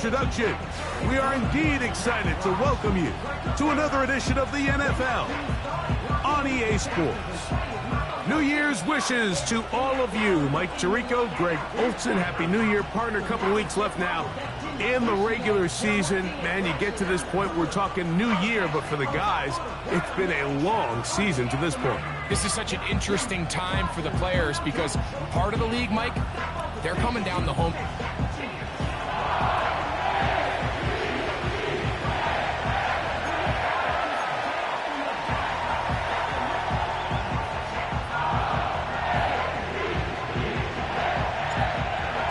introduction. We are indeed excited to welcome you to another edition of the NFL on EA Sports. New Year's wishes to all of you. Mike Tirico, Greg Olson, Happy New Year. Partner, a couple of weeks left now in the regular season. Man, you get to this point, we're talking New Year, but for the guys, it's been a long season to this point. This is such an interesting time for the players because part of the league, Mike, they're coming down the home.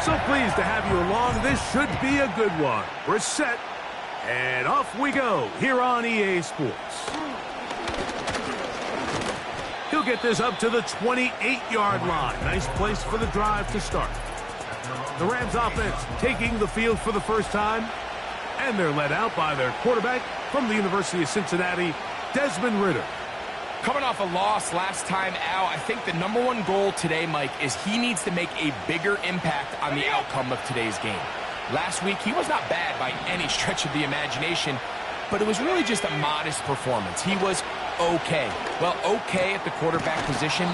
So pleased to have you along. This should be a good one. We're set, and off we go here on EA Sports. He'll get this up to the 28-yard line. Nice place for the drive to start. The Rams offense taking the field for the first time, and they're led out by their quarterback from the University of Cincinnati, Desmond Ridder. Coming off a loss last time out, I think the number one goal today, Mike, is he needs to make a bigger impact on the outcome of today's game. Last week, he was not bad by any stretch of the imagination, but it was really just a modest performance. He was okay. Well, okay at the quarterback position.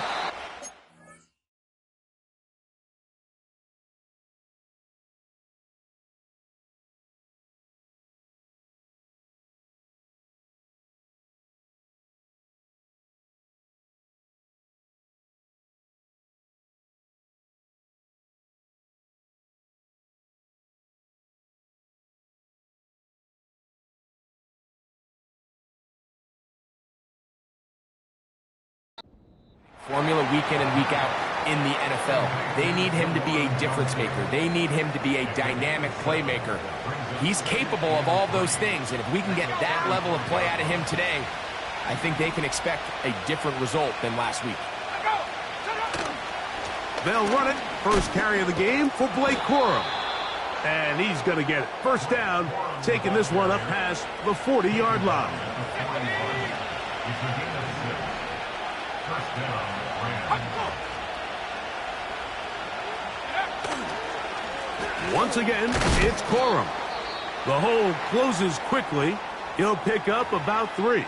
Formula week in and week out in the NFL. They need him to be a difference maker. They need him to be a dynamic playmaker. He's capable of all those things, and if we can get that level of play out of him today, I think they can expect a different result than last week. They'll run it. First carry of the game for Blake Corum. And he's going to get it. First down, taking this one up past the 40-yard line. Once again, it's Corum. The hole closes quickly. He'll pick up about 3.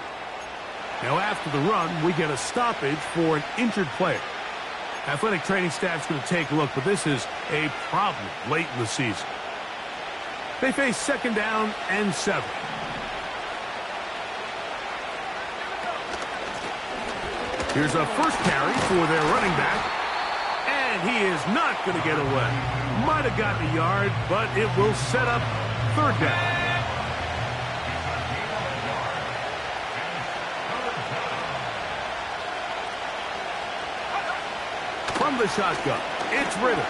Now after the run, we get a stoppage for an injured player. Athletic training staff's going to take a look, but this is a problem late in the season. They face second down and 7. Here's a first carry for their running back. And he is not going to get away. Might have gotten a yard, but it will set up third down. From the shotgun, it's Ridder.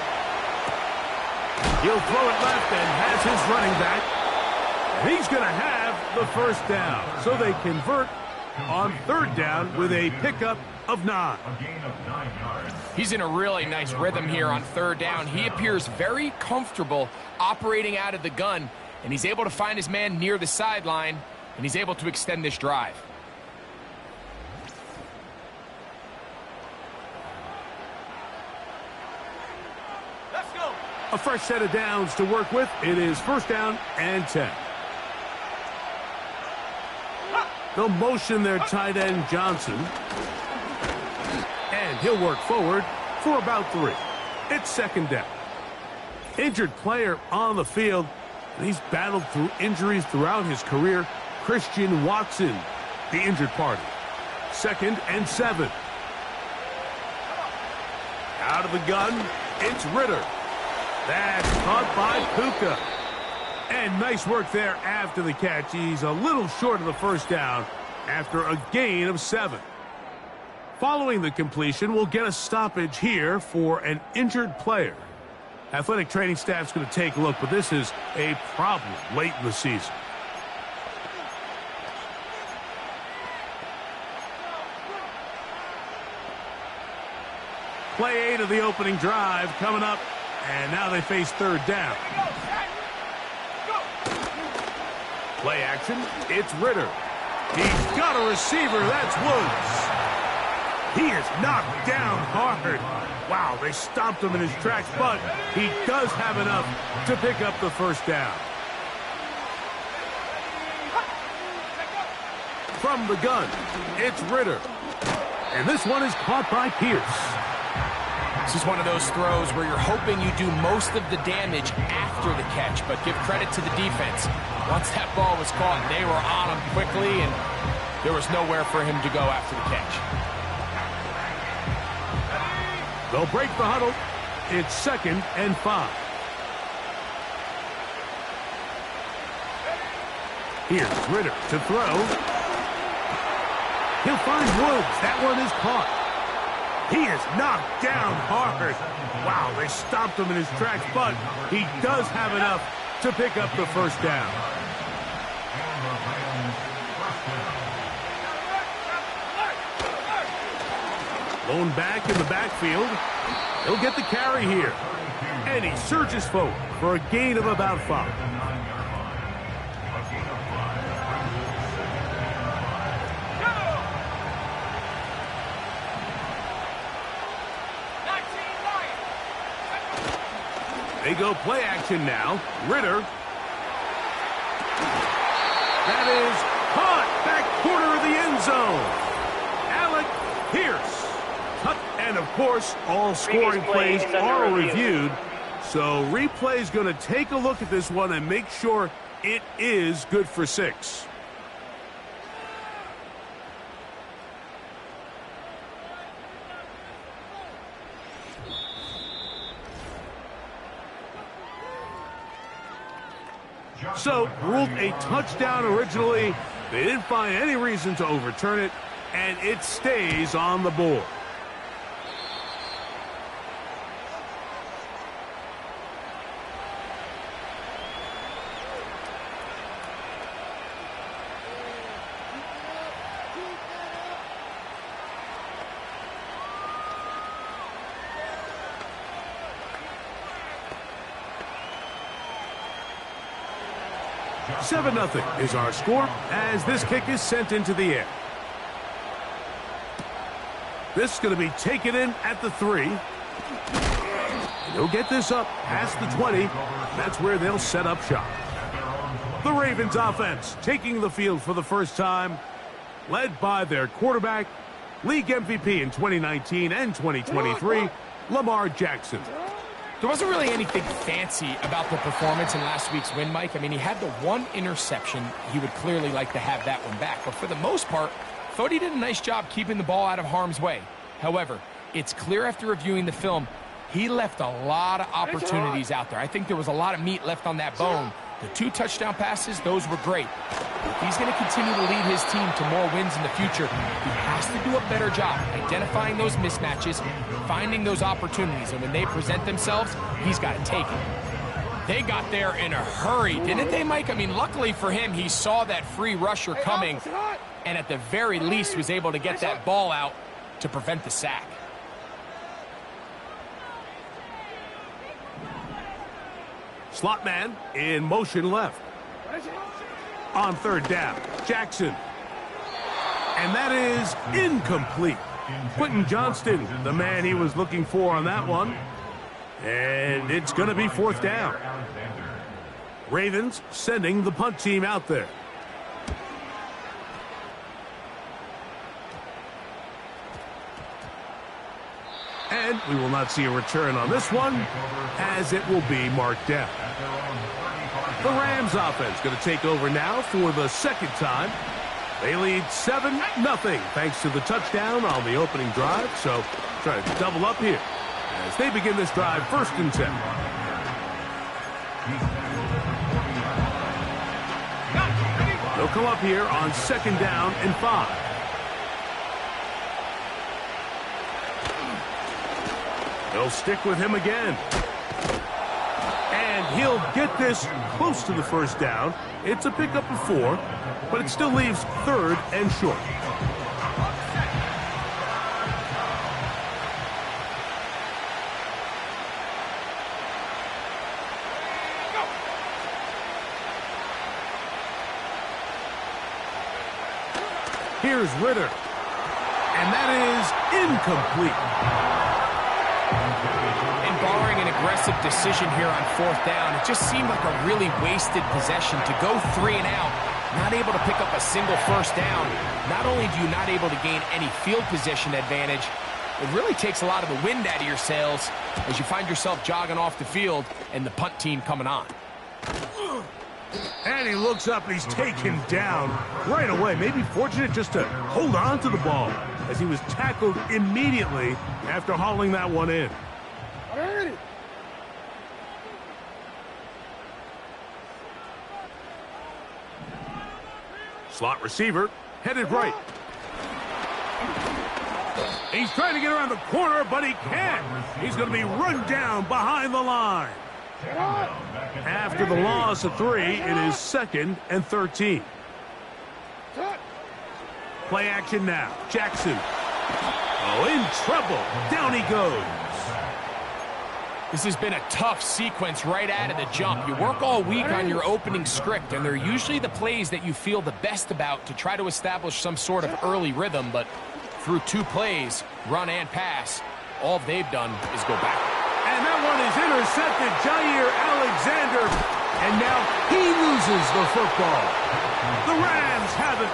He'll throw it left and has his running back. And he's going to have the first down. So they convert on third down with a pickup of 9. He's in a really nice rhythm here on third down. He appears very comfortable operating out of the gun, and he's able to find his man near the sideline, and he's able to extend this drive. Let's go. A fresh set of downs to work with. It is first down and 10. They'll motion their tight end, Johnson. And he'll work forward for about 3. It's second down. Injured player on the field, and he's battled through injuries throughout his career. Christian Watson, the injured party. Second and 7. Out of the gun, it's Ridder. That's caught by Puka. And nice work there after the catch. He's a little short of the first down after a gain of 7. Following the completion, we'll get a stoppage here for an injured player. Athletic training staff's going to take a look, but this is a problem late in the season. Play 8 of the opening drive coming up, and now they face third down. Play action, it's Ridder. He's got a receiver, that's Woods. He is knocked down hard. Wow, they stopped him in his tracks, but he does have enough to pick up the first down. From the gun, it's Ritter. And this one is caught by Pierce. This is one of those throws where you're hoping you do most of the damage after the catch, but give credit to the defense. Once that ball was caught, they were on him quickly, and there was nowhere for him to go after the catch. They'll break the huddle. It's 2nd and 5. Here's Ritter to throw. He'll find Woods. That one is caught. He is knocked down hard. Wow, they stopped him in his tracks, but he does have enough to pick up the first down. Lone back in the backfield. He'll get the carry here. And he surges forward for a gain of about 5. They go play action now. Ritter. That is caught back corner of the end zone. Alec Pierce. And, of course, all scoring plays are reviewed. So replay's going to take a look at this one and make sure it is good for 6. So, ruled a touchdown originally. They didn't find any reason to overturn it, and it stays on the board. Seven 0 is our score as this kick is sent into the air. This is going to be taken in at the 3. And he'll get this up past the 20. That's where they'll set up shop. The Ravens offense taking the field for the first time, led by their quarterback, league MVP in 2019 and 2023, Lamar Jackson. There wasn't really anything fancy about the performance in last week's win, Mike. I mean, he had the one interception. He would clearly like to have that one back. But for the most part, I thought he did a nice job keeping the ball out of harm's way. However, it's clear after reviewing the film, he left a lot of opportunities out there. I think there was a lot of meat left on that bone. The 2 touchdown passes, those were great. If he's going to continue to lead his team to more wins in the future, he has to do a better job identifying those mismatches, finding those opportunities, and when they present themselves, he's got to take it. They got there in a hurry, didn't they, Mike? I mean, luckily for him, he saw that free rusher coming, and at the very least was able to get that ball out to prevent the sack. Slot man in motion left. On 3rd down, Jackson. And that is incomplete. Quentin Johnston, the man he was looking for on that one. And it's going to be 4th down. Ravens sending the punt team out there. And we will not see a return on this one, as it will be marked down. The Rams offense going to take over now for the 2nd time. They lead 7-0 thanks to the touchdown on the opening drive. So try to double up here as they begin this drive 1st and 10. They'll come up here on 2nd down and 5. They'll stick with him again. And he'll get this close to the 1st down. It's a pickup of 4, but it still leaves 3rd and short. Here's Ritter. And that is incomplete. And barring an aggressive decision here on 4th down, it just seemed like a really wasted possession to go 3 and out not able to pick up a single first down, not only do you not able to gain any field position advantage, it really takes a lot of the wind out of your sails as you find yourself jogging off the field and the punt team coming on. And he looks up and he's taken down right away. Maybe fortunate just to hold on to the ball as he was tackled immediately after hauling that one in. Slot receiver headed right. He's trying to get around the corner, but he can't. He's going to be run down behind the line. After the loss of 3, it is 2nd and 13. Play action now. Jackson. Oh, in trouble. Down he goes. This has been a tough sequence right out of the jump. You work all week on your opening script, and they're usually the plays that you feel the best about to try to establish some sort of early rhythm, but through 2 plays, run and pass, all they've done is go back. And that one is intercepted. Jair Alexander. And now he loses the football. The Rams have it.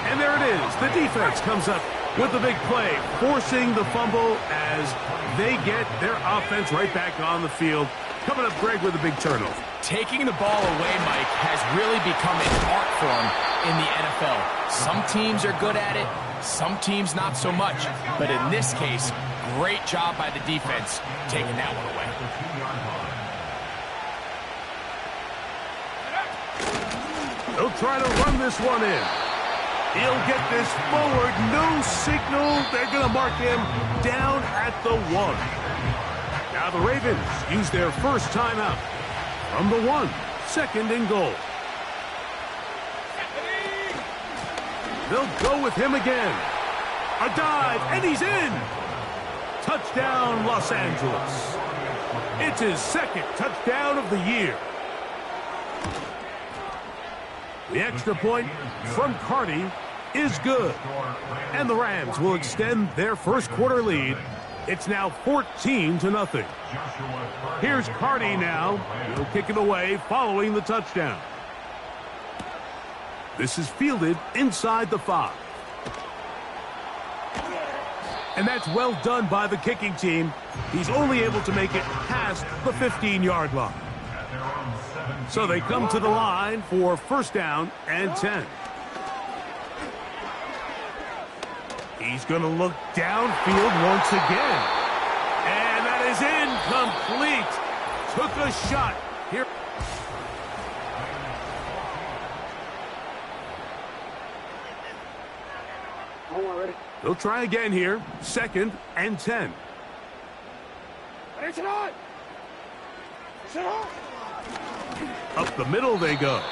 And there it is. The defense comes up with the big play, forcing the fumble as they get their offense right back on the field. Coming up, Greg, with a big turnover. Taking the ball away, Mike, has really become an art form in the NFL. Some teams are good at it, some teams not so much. But in this case, great job by the defense taking that one away. They'll try to run this one in. He'll get this forward. No signal. They're going to mark him down at the 1. Now the Ravens use their first timeout from the 1. 2nd and goal. They'll go with him again. A dive, and he's in. Touchdown, Los Angeles. It's his 2nd touchdown of the year. The extra point from Carty is good. And the Rams will extend their first quarter lead. It's now 14-0. Here's Carty now. He'll kick it away following the touchdown. This is fielded inside the 5. And that's well done by the kicking team. He's only able to make it past the 15-yard line. So they come to the line for 1st down and 10. He's going to look downfield once again. And that is incomplete. Took a shot here. They'll try again here. 2nd and 10. Up the middle they go.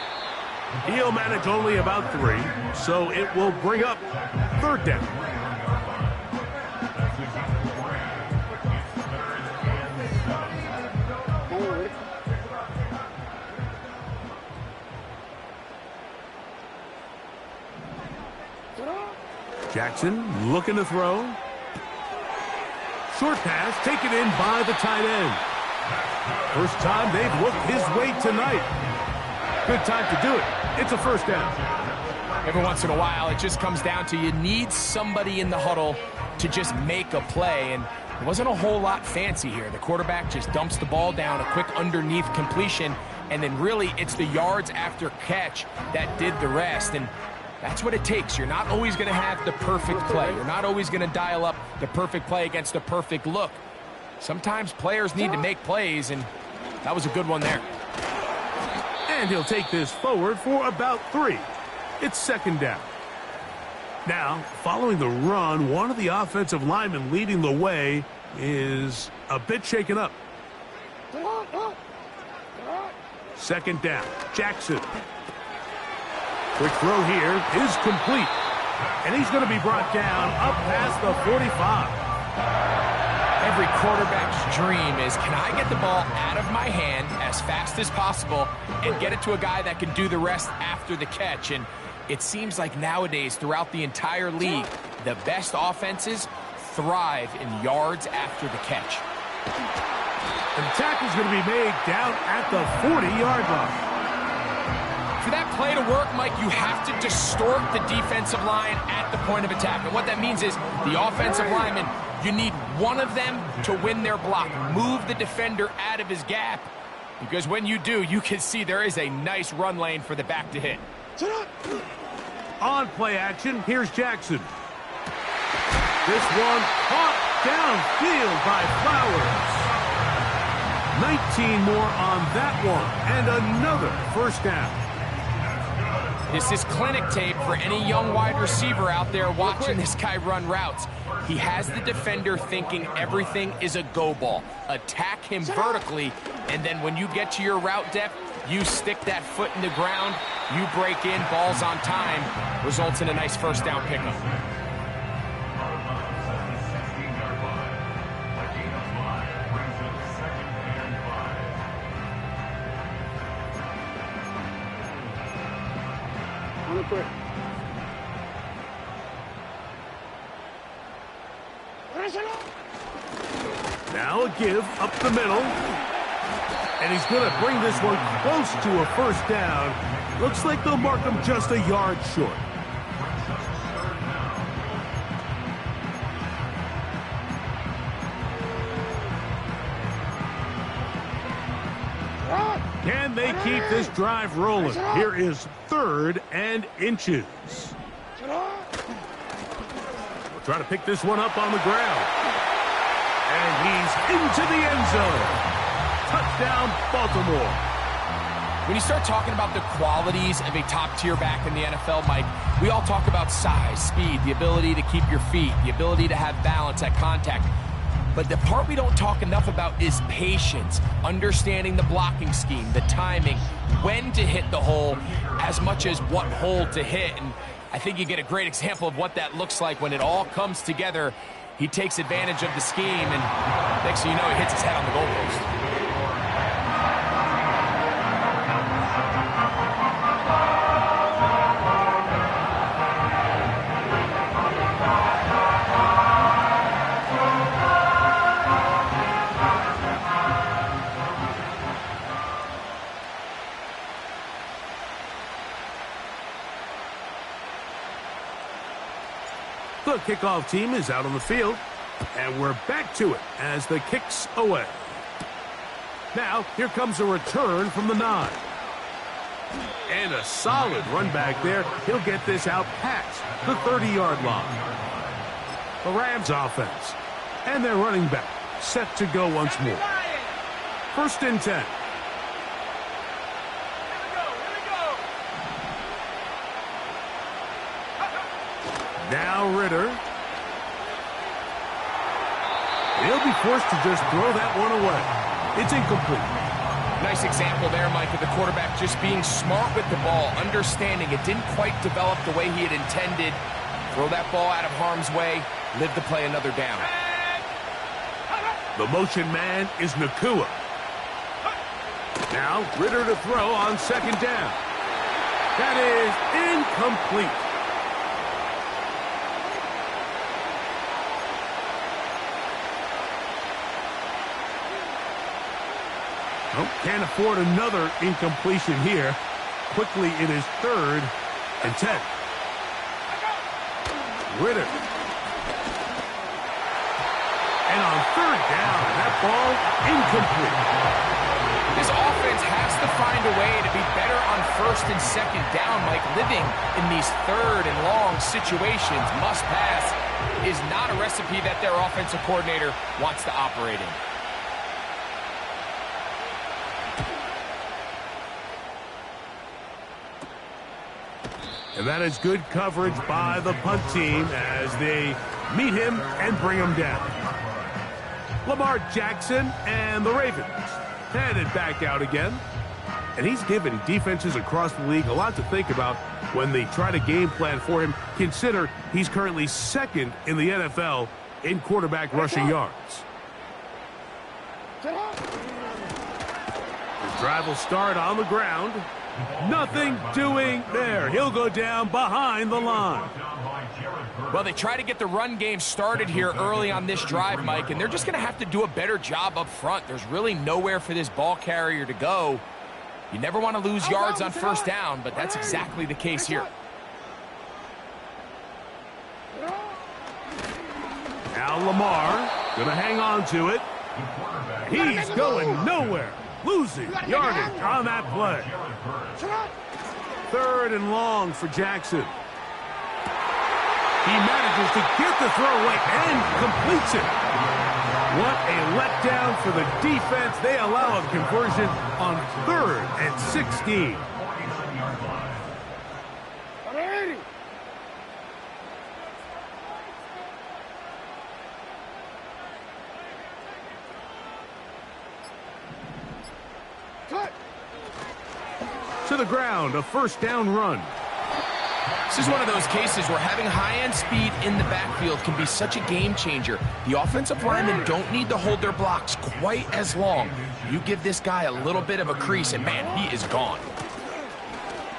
He'll manage only about 3, so it will bring up 3rd down. Jackson looking to throw. Short pass taken in by the tight end. First time they've looked his way tonight. Good time to do it. It's a 1st down. Every once in a while, it just comes down to you need somebody in the huddle to just make a play. And it wasn't a whole lot fancy here. The quarterback just dumps the ball down, a quick underneath completion, and then really it's the yards after catch that did the rest. And that's what it takes. You're not always going to have the perfect play. You're not always going to dial up the perfect play against the perfect look. Sometimes players need to make plays, and that was a good one there. And he'll take this forward for about 3. It's 2nd down. Now, following the run, one of the offensive linemen leading the way is a bit shaken up. 2nd down. Jackson. Quick throw here is complete. And he's going to be brought down up past the 45. Every quarterback's dream is, can I get the ball out of my hand as fast as possible and get it to a guy that can do the rest after the catch? And it seems like nowadays throughout the entire league, the best offenses thrive in yards after the catch. And the tackle's going to be made down at the 40-yard line. for that play to work, Mike, you have to distort the defensive line at the point of attack. And what that means is the offensive lineman, you need one of them to win their block. Move the defender out of his gap. Because when you do, you can see there is a nice run lane for the back to hit. On play action, here's Jackson. This one caught downfield by Flowers. 19 more on that one, and another first down. This is clinic tape for any young wide receiver out there watching this guy run routes. He has the defender thinking everything is a go ball. Attack him vertically, and then when you get to your route depth, you stick that foot in the ground, you break in, balls on time, results in a nice first down pickup. Now a give up the middle. And he's going to bring this one close to a first down. Looks like they'll mark him just a yard short. Can they keep this drive rolling? Here is 3rd and inches. We'll try to pick this one up on the ground. And he's into the end zone. Touchdown, Baltimore. When you start talking about the qualities of a top-tier back in the NFL, Mike, we all talk about size, speed, the ability to keep your feet, the ability to have balance at contact. But the part we don't talk enough about is patience, understanding the blocking scheme, the timing, when to hit the hole, as much as what hole to hit. And I think you get a great example of what that looks like when it all comes together. He takes advantage of the scheme, and next thing you know, he hits his head on the goalpost. The kickoff team is out on the field, and we're back to it as the kick's away. Now, here comes a return from the 9. And a solid run back there. He'll get this out past the 30-yard line. The Rams offense, and their running back set to go once more. 1st and 10. Now Ritter. He'll be forced to just throw that one away. It's incomplete. Nice example there, Mike, of the quarterback just being smart with the ball, understanding it didn't quite develop the way he had intended. Throw that ball out of harm's way, live to play another down. The motion man is Nakua. Now Ritter to throw on 2nd down. That is incomplete. Oh, can't afford another incompletion here. Quickly, it is 3rd and 10. Ritter. And on 3rd down, that ball incomplete. This offense has to find a way to be better on 1st and 2nd down, Mike. Living in these 3rd and long situations, must pass, is not a recipe that their offensive coordinator wants to operate in. And that is good coverage by the punt team as they meet him and bring him down. Lamar Jackson and the Ravens headed back out again. And he's given defenses across the league a lot to think about when they try to game plan for him. Consider he's currently 2nd in the NFL in quarterback rushing yards. The drive will start on the ground. Nothing doing there. He'll go down behind the line. Well, they try to get the run game started here early on this drive, Mike, and they're just going to have to do a better job up front. There's really nowhere for this ball carrier to go. You never want to lose yards on first down, but that's exactly the case here. Now Lamar going to hang on to it. He's going nowhere. Losing yardage on that play. 3rd and long for Jackson. He manages to get the throw away and completes it. What a letdown for the defense. They allow a conversion on 3rd and 16. To the ground, a 1st down run. This is one of those cases where having high-end speed in the backfield can be such a game changer. The offensive linemen don't need to hold their blocks quite as long. You give this guy a little bit of a crease, and man, he is gone.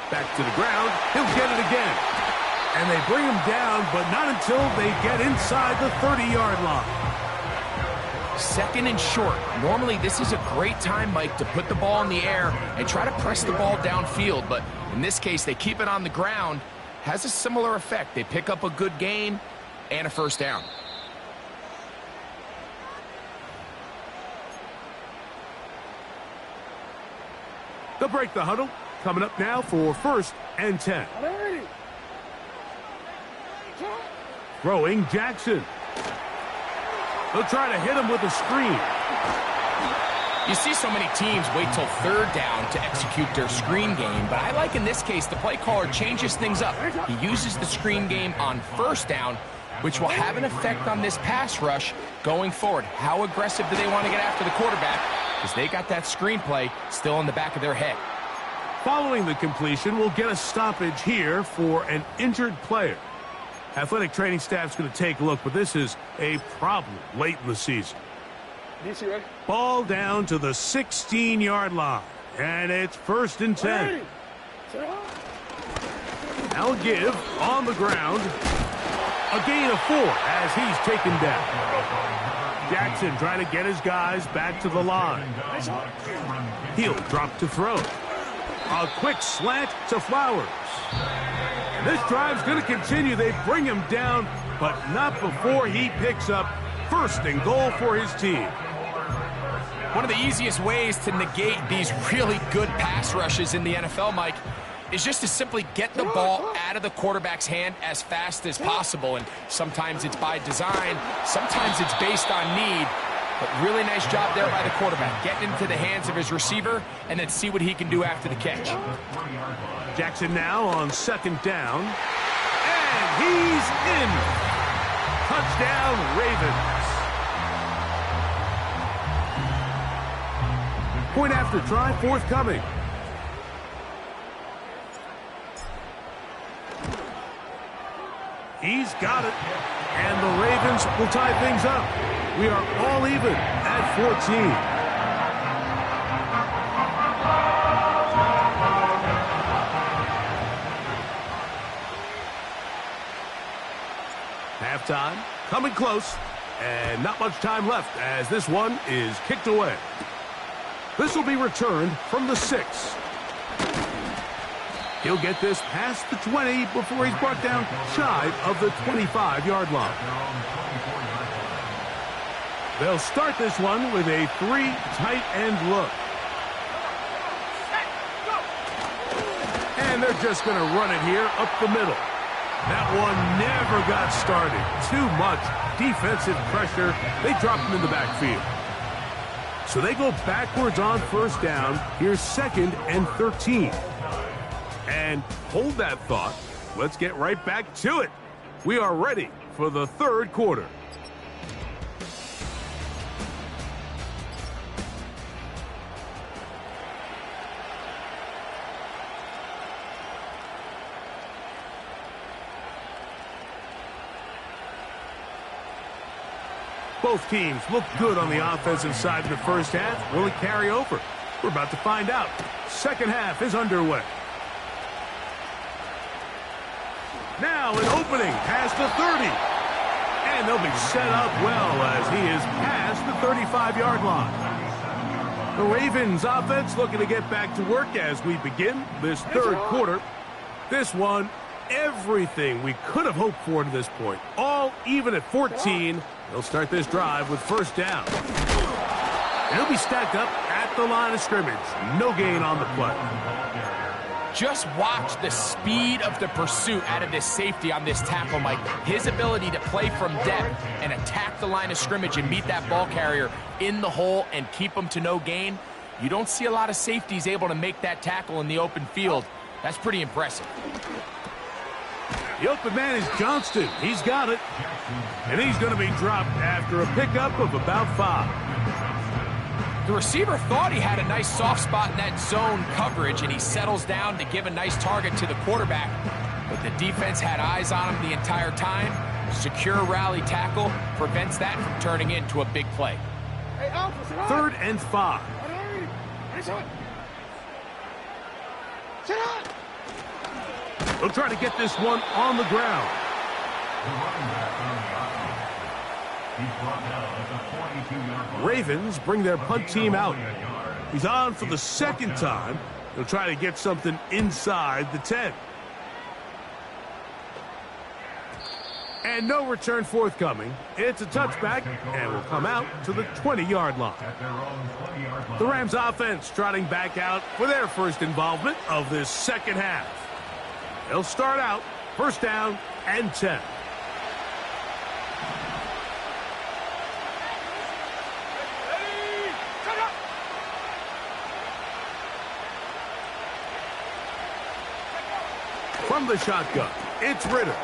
Back to the ground, he'll get it again. And they bring him down, but not until they get inside the 30-yard line. 2nd and short. Normally, this is a great time, Mike, to put the ball in the air and try to press the ball downfield. But in this case, they keep it on the ground. Has a similar effect. They pick up a good gain and a 1st down. They'll break the huddle. Coming up now for 1st and 10. Throwing Jackson. They'll try to hit him with a screen. You see so many teams wait till 3rd down to execute their screen game, but I like in this case the play caller changes things up. He uses the screen game on 1st down, which will have an effect on this pass rush going forward. How aggressive do they want to get after the quarterback? Because they got that screen play still in the back of their head. Following the completion, we'll get a stoppage here for an injured player. Athletic training staff's going to take a look, but this is a problem late in the season. Ball down to the 16-yard line, and it's 1st and 10. Now give on the ground. A gain of 4 as he's taken down. Jackson trying to get his guys back to the line. He'll drop to throw. A quick slant to Flowers. This drive's going to continue. They bring him down, but not before he picks up 1st and goal for his team. One of the easiest ways to negate these really good pass rushes in the NFL, Mike, is just to simply get the ball out of the quarterback's hand as fast as possible. And sometimes it's by design, sometimes it's based on need. But really nice job there by the quarterback. Getting into the hands of his receiver and then see what he can do after the catch. Jackson now on 2nd down. And he's in. Touchdown, Ravens. Point after try forthcoming. He's got it. And the Ravens will tie things up. We are all even at 14. Halftime coming close, and not much time left as this one is kicked away. This will be returned from the 6. He'll get this past the 20 before he's brought down shy of the 25-yard line. They'll start this one with a 3 tight end look. And they're just going to run it here up the middle. That one never got started. Too much defensive pressure. They dropped him in the backfield. So they go backwards on 1st down. Here's 2nd and 13. And hold that thought. Let's get right back to it. We are ready for the 3rd quarter. Both teams look good on the offensive side in the first half. Will it carry over? We're about to find out. Second half is underway. Now an opening past the 30. And they'll be set up well as he is past the 35-yard line. The Ravens offense looking to get back to work as we begin this third quarter. This one, everything we could have hoped for to this point. All even at 14. They'll start this drive with first down. He'll be stacked up at the line of scrimmage. No gain on the play. Just watch the speed of the pursuit out of this safety on this tackle, Mike. His ability to play from depth and attack the line of scrimmage and meet that ball carrier in the hole and keep him to no gain. You don't see a lot of safeties able to make that tackle in the open field. That's pretty impressive. The open man is Johnston. He's got it. And he's going to be dropped after a pickup of about 5. The receiver thought he had a nice soft spot in that zone coverage, and he settles down to give a nice target to the quarterback. But the defense had eyes on him the entire time. Secure rally tackle prevents that from turning into a big play. 3rd and 5. They'll try to get this one on the ground. Ravens bring their punt team out. He's on for the second time. He'll try to get something inside the 10. And no return forthcoming. It's a touchback and will come out to the 20-yard line. The Rams offense trotting back out for their first involvement of this second half. They'll start out first down and 10. From the shotgun, it's Ritter.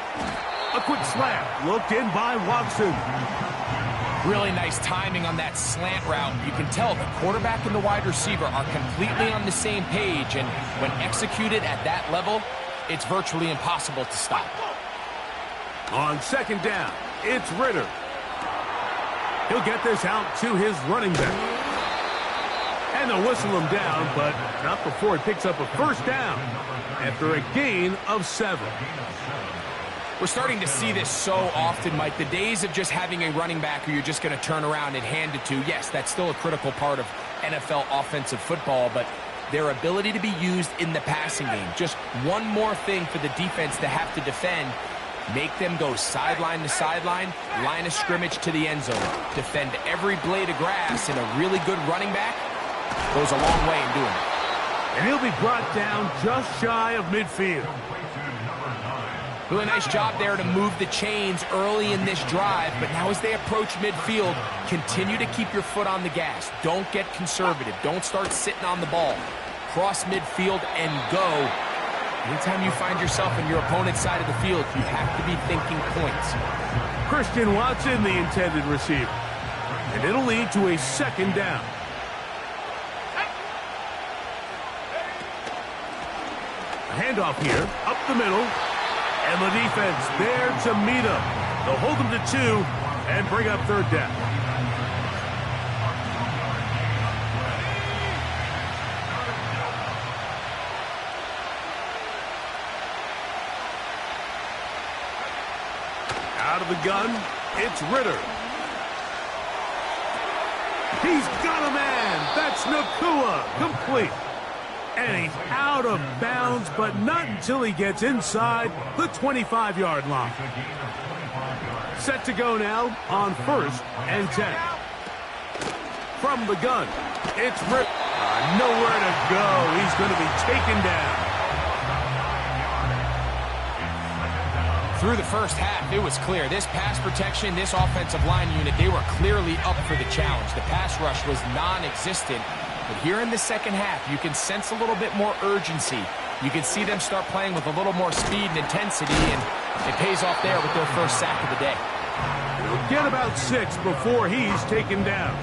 A quick slant, looked in by Watson. Really nice timing on that slant route. You can tell the quarterback and the wide receiver are completely on the same page, and when executed at that level, it's virtually impossible to stop. On second down, it's Ritter. He'll get this out to his running back. And they'll whistle him down, but not before he picks up a first down after a gain of 7. We're starting to see this so often, Mike. The days of just having a running back who you're just going to turn around and hand it to, yes, that's still a critical part of NFL offensive football, but their ability to be used in the passing game, just one more thing for the defense to have to defend, make them go sideline to sideline, line of scrimmage to the end zone, defend every blade of grass, and a really good running back goes a long way in doing it. And he'll be brought down just shy of midfield. Really nice job there to move the chains early in this drive, but now as they approach midfield, continue to keep your foot on the gas. Don't get conservative. Don't start sitting on the ball. Cross midfield and go. Anytime you find yourself on your opponent's side of the field, you have to be thinking points. Christian Watson, the intended receiver. And it'll lead to a second down. A handoff here, up the middle. And the defense there to meet him. They'll hold him to 2 and bring up third down. Out of the gun, it's Ritter. He's got a man. That's Nakua, complete. And he's out of bounds, but not until he gets inside the 25-yard line. Set to go now on first and 10. From the gun, it's Ritter. Nowhere to go. He's going to be taken down. Through the first half, it was clear. This pass protection, this offensive line unit, they were clearly up for the challenge. The pass rush was non-existent. But here in the second half, you can sense a little bit more urgency. You can see them start playing with a little more speed and intensity, and it pays off there with their first sack of the day. They'll get about 6 before he's taken down.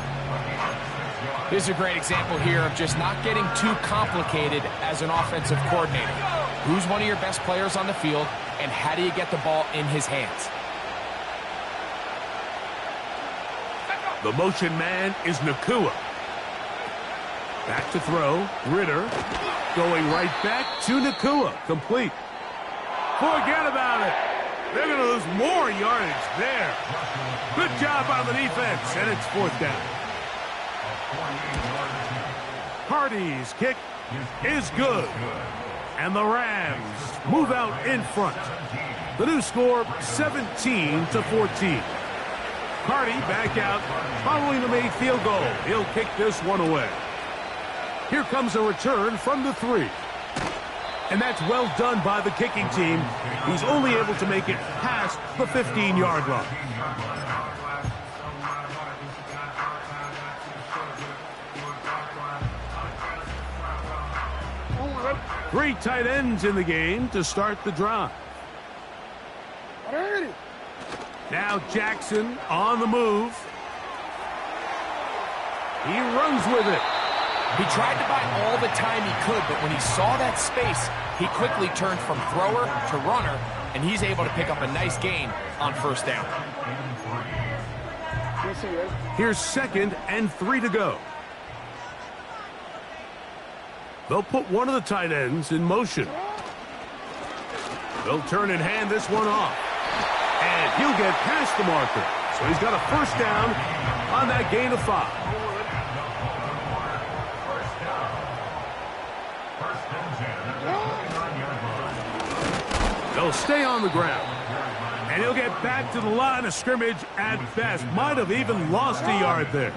This is a great example here of just not getting too complicated as an offensive coordinator. Who's one of your best players on the field, and how do you get the ball in his hands? The motion man is Nakua. Back to throw, Ritter, going right back to Nakua, complete. Forget about it. They're going to lose more yardage there. Good job on the defense, and it's fourth down. Hardy's kick is good. And the Rams move out in front. The new score, 17-14. Hardy back out following the made field goal. He'll kick this one away. Here comes a return from the 3. And that's well done by the kicking team. He's only able to make it past the 15-yard line. 3 tight ends in the game to start the drive. Now Jackson on the move. He runs with it. He tried to buy all the time he could, but when he saw that space, he quickly turned from thrower to runner, and he's able to pick up a nice gain on first down. Here's 2nd and 3 to go. They'll put one of the tight ends in motion. They'll turn and hand this one off. And he'll get past the marker. So he's got a first down on that gain of 5. They'll stay on the ground. And he'll get back to the line of scrimmage at best. Might have even lost a yard there.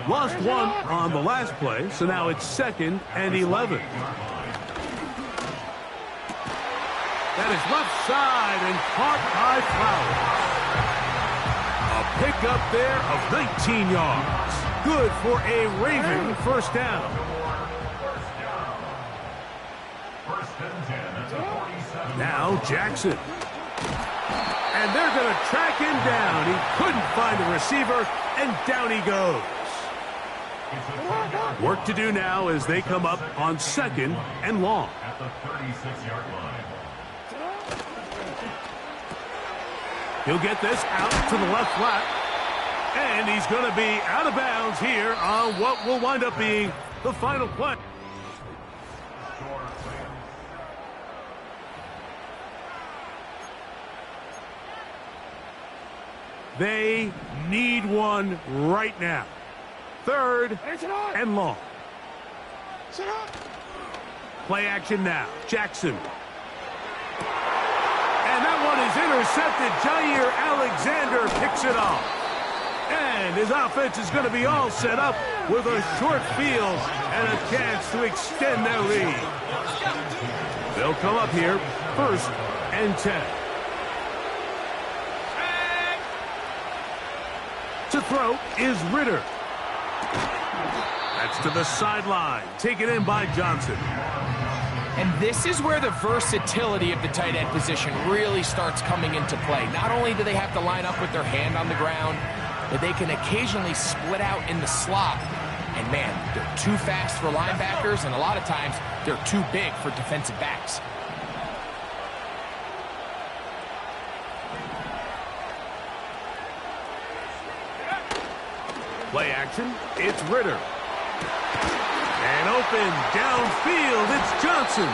Lost 1 on the last play, so now it's 2nd and 11. That is left side and caught by Flowers. A pickup there of 19 yards. Good for a Raven first down. Now Jackson. And they're going to track him down. He couldn't find a receiver, and down he goes. Work to do now as they come up on 2nd and long. At the 36-yard line. He'll get this out to the left flat. And he's going to be out of bounds here on what will wind up being the final play. They need one right now. 3rd and long. Play action now. Jackson. And that one is intercepted. Jair Alexander picks it off. And his offense is going to be all set up with a short field and a chance to extend their lead. They'll come up here 1st and 10. To throw is Ritter. That's to the sideline. Taken in by Johnson. And this is where the versatility of the tight end position really starts coming into play. Not only do they have to line up with their hand on the ground, but they can occasionally split out in the slot. And man, they're too fast for linebackers, and a lot of times they're too big for defensive backs. Play action, it's Ritter. And open downfield, it's Johnson.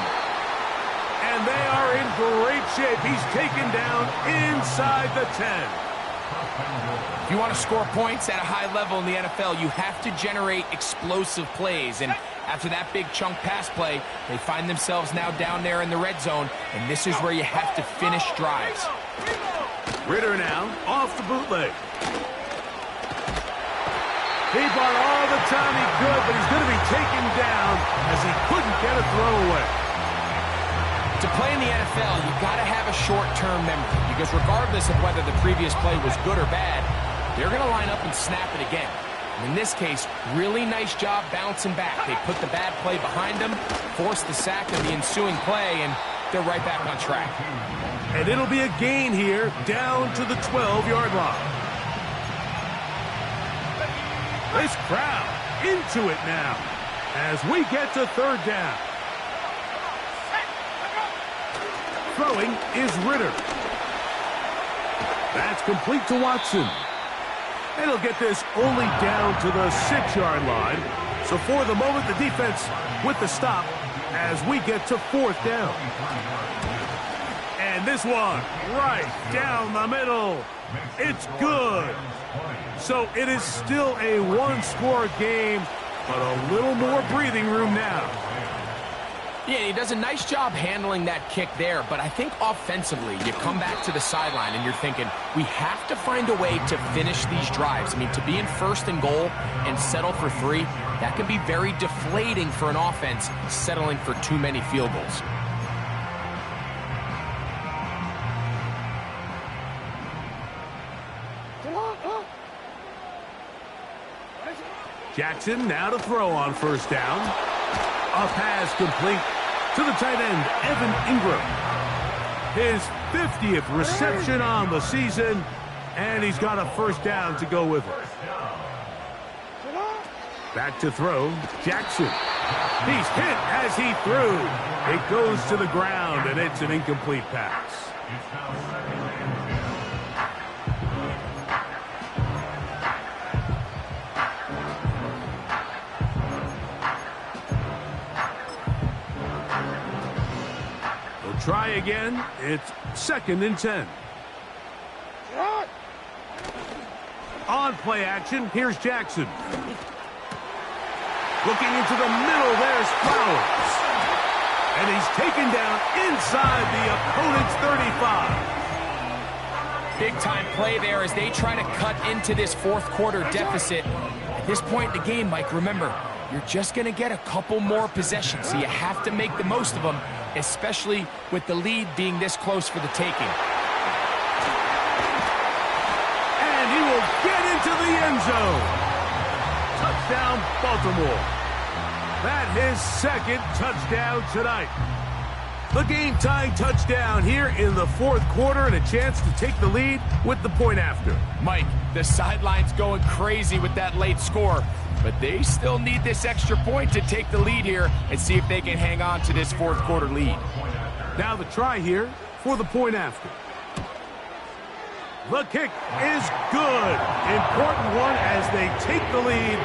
And they are in great shape. He's taken down inside the 10. If you want to score points at a high level in the NFL, you have to generate explosive plays. And after that big chunk pass play, they find themselves now down there in the red zone. And this is where you have to finish drives. Ritter now off the bootleg. He bought all the time he could, but he's going to be taken down as he couldn't get a throw away. To play in the NFL, you've got to have a short-term memory, because regardless of whether the previous play was good or bad, they're going to line up and snap it again. And in this case, really nice job bouncing back. They put the bad play behind them, forced the sack of the ensuing play, and they're right back on track. And it'll be a gain here down to the 12-yard line. This crowd into it now as we get to 3rd down. Throwing is Ritter. That's complete to Watson. And he'll get this only down to the 6-yard line. So for the moment, the defense with the stop as we get to 4th down. And this one right down the middle. It's good. So it is still a one-score game but a little more breathing room now. Yeah, he does a nice job handling that kick there, but I think offensively, you come back to the sideline and you're thinking, we have to find a way to finish these drives. I mean, to be in first and goal and settle for 3, that can be very deflating for an offense settling for too many field goals. Jackson now to throw on first down. A pass complete to the tight end, Evan Ingram. His 50th reception on the season, and he's got a first down to go with it. Back to throw, Jackson. He's hit as he threw. It goes to the ground, and it's an incomplete pass. Try again. It's 2nd and 10. On play action, here's Jackson. Looking into the middle, there's Flowers. And he's taken down inside the opponent's 35. Big time play there as they try to cut into this fourth quarter deficit. At this point in the game, Mike, remember, you're just going to get a couple more possessions, so you have to make the most of them, especially with the lead being this close for the taking. And he will get into the end zone. Touchdown, Baltimore. That his 2nd touchdown tonight. The game-tying touchdown here in the fourth quarter and a chance to take the lead with the point after. Mike, the sideline's going crazy with that late score, but they still need this extra point to take the lead here and see if they can hang on to this fourth quarter lead. Now the try here for the point after. The kick is good. Important one as they take the lead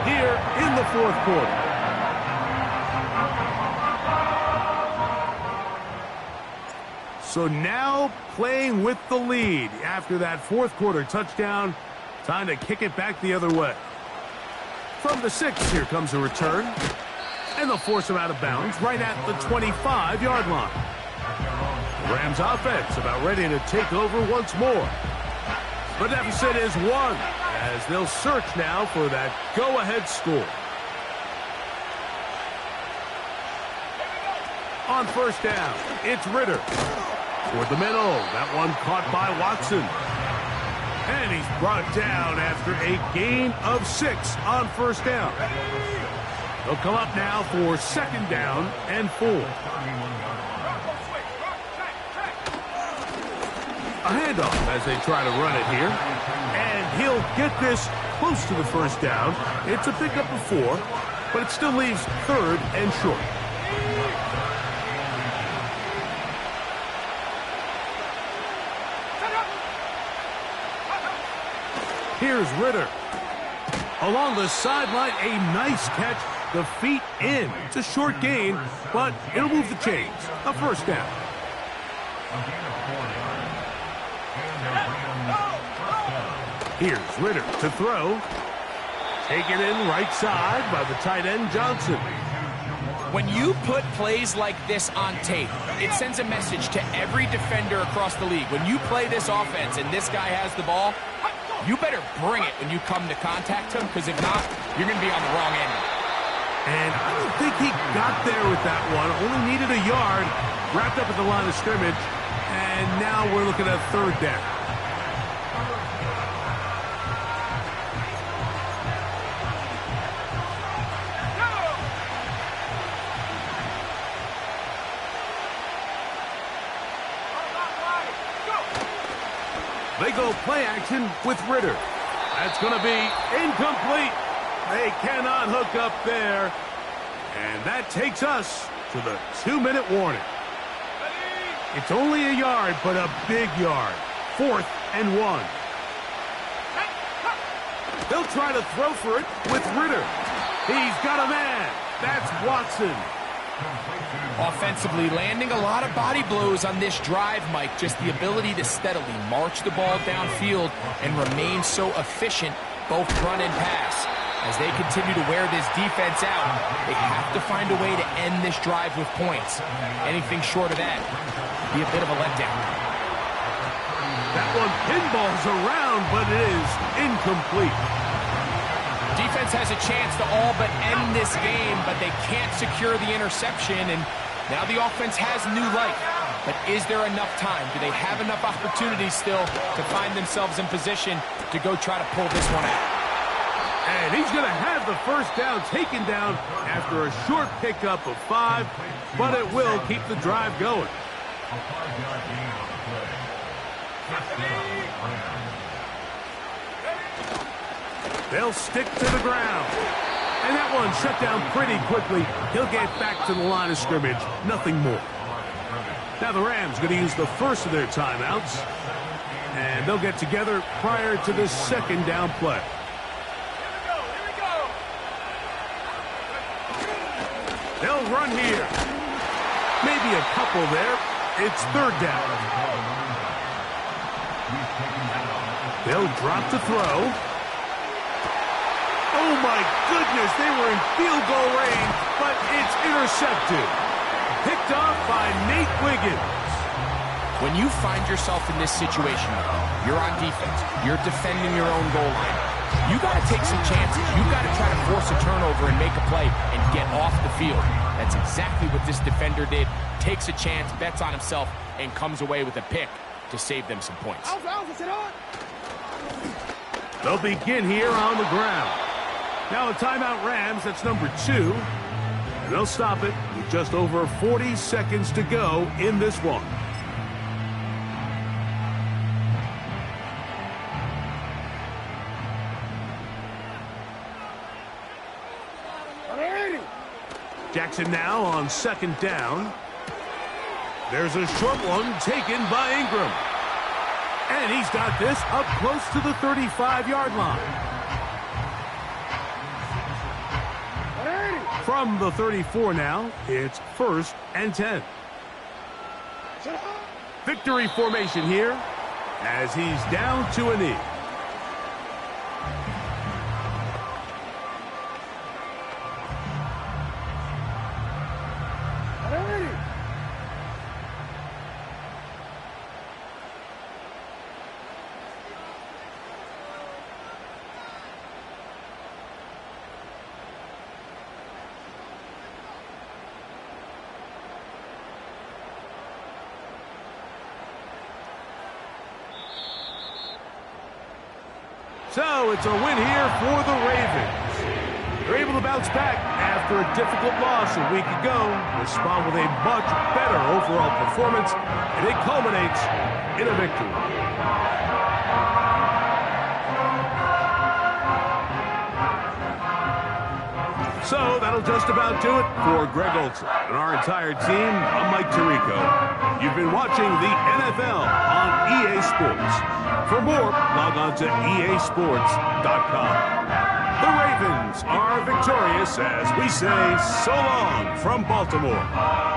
here in the fourth quarter. So now playing with the lead after that fourth quarter touchdown. Time to kick it back the other way. From the 6, here comes a return. And they'll force him out of bounds right at the 25-yard line. Rams offense about ready to take over once more. The deficit is 1 as they'll search now for that go-ahead score. On first down, it's Ritter. Toward the middle, that one caught by Watson. And he's brought down after a gain of 6 on first down. They'll come up now for 2nd down and 4. A handoff as they try to run it here. And he'll get this close to the first down. It's a pickup of 4, but it still leaves 3rd and short. Here's Ritter. Along the sideline, a nice catch. The feet in. It's a short gain, but it'll move the chains. A first down. Here's Ritter to throw. Taken in right side by the tight end, Johnson. When you put plays like this on tape, it sends a message to every defender across the league. When you play this offense and this guy has the ball, you better bring it when you come to contact him, because if not, you're going to be on the wrong end. And I don't think he got there with that one. Only needed a yard. Wrapped up at the line of scrimmage. And now we're looking at 3rd down. They go play action with Ritter. That's going to be incomplete. They cannot hook up there. And that takes us to the 2-minute warning. It's only a yard, but a big yard. 4th and 1. They'll try to throw for it with Ritter. He's got a man. That's Watson. Offensively, landing a lot of body blows on this drive, Mike. Just the ability to steadily march the ball downfield and remain so efficient, both run and pass. As they continue to wear this defense out, they have to find a way to end this drive with points. Anything short of that would be a bit of a letdown. That one pinballs around, but it is incomplete. Defense has a chance to all but end this game, but they can't secure the interception, and now the offense has new life. But is there enough time? Do they have enough opportunities still to find themselves in position to go try to pull this one out? And he's going to have the first down taken down after a short pickup of 5, but it will keep the drive going. They'll stick to the ground. And that one shut down pretty quickly. He'll get back to the line of scrimmage. Nothing more. Now the Rams going to use the first of their timeouts. And they'll get together prior to the second down play. They'll run here. Maybe a couple there. It's third down. They'll drop to throw. Oh, my goodness. They were in field goal range, but it's intercepted. Picked off by Nate Wiggins. When you find yourself in this situation, you're on defense. You're defending your own goal line. You got to take some chances. You got to try to force a turnover and make a play and get off the field. That's exactly what this defender did. Takes a chance, bets on himself, and comes away with a pick to save them some points. They'll begin here on the ground. Now a timeout Rams, that's number 2. And they'll stop it with just over 40 seconds to go in this one. Jackson now on second down. There's a short one taken by Ingram. And he's got this up close to the 35-yard line. From the 34 now, it's 1st and 10. Victory formation here as he's down to a knee. So it's a win here for the Ravens. They're able to bounce back after a difficult loss a week ago. Respond with a much better overall performance, and it culminates in a victory. So that'll just about do it for Greg Olson and our entire team. I'm Mike Tirico. You've been watching the NFL on EA Sports. For more, log on to easports.com. The Ravens are victorious as we say so long from Baltimore.